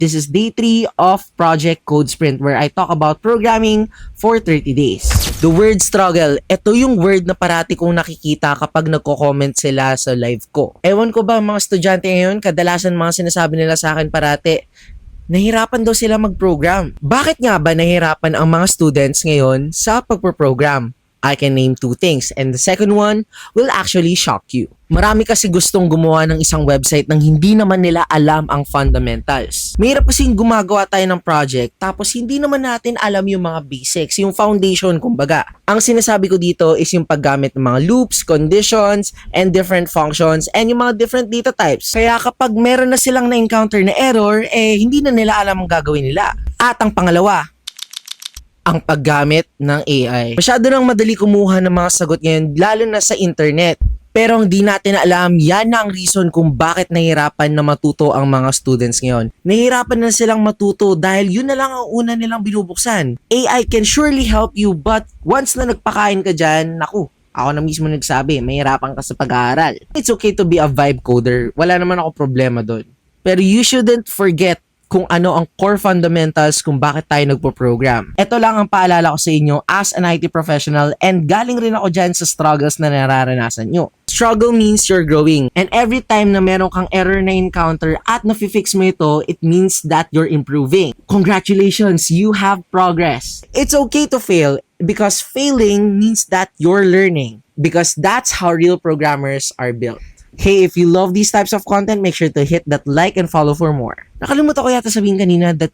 This is day 3 of Project Code Sprint where I talk about programming for 30 days. The word struggle, ito yung word na parati kong nakikita kapag nagko-comment sila sa live ko. Ewan ko ba mga estudyante ngayon, kadalasan mga sinasabi nila sa akin parati, nahirapan daw sila mag-program. Bakit nga ba nahirapan ang mga students ngayon sa pagpo-program? I can name 2 things and the second one will actually shock you. Marami kasi gustong gumawa ng isang website nang hindi naman nila alam ang fundamentals. Mahirap kasing gumagawa tayo ng project tapos hindi naman natin alam yung mga basics, yung foundation kumbaga. Ang sinasabi ko dito is yung paggamit ng mga loops, conditions, and different functions and yung mga different data types. Kaya kapag meron na silang na-encounter na error, hindi na nila alam ang gagawin nila. At ang pangalawa, ang paggamit ng AI. Masyado nang madali kumuha ng mga sagot ngayon, lalo na sa internet. Pero hindi natin alam, yan na ang reason kung bakit nahirapan na matuto ang mga students ngayon. Nahirapan na silang matuto dahil yun na lang ang una nilang binubuksan. AI can surely help you but once na nagpakain ka dyan, naku, ako na mismo nagsabi, mahirapan ka sa pag-aaral. It's okay to be a vibe coder. Wala naman ako problema doon. Pero you shouldn't forget kung ano ang core fundamentals kung bakit tayo nagpo-program. Ito lang ang paalala ko sa inyo as an IT professional and galing rin ako dyan sa struggles na nararanasan nyo. Struggle means you're growing and every time na meron kang error na encounter at na-fix mo ito, it means that you're improving. Congratulations, you have progress. It's okay to fail because failing means that you're learning because that's how real programmers are built. Hey, if you love these types of content, make sure to hit that like and follow for more. Nakalimutan ko yata sabihin kanina that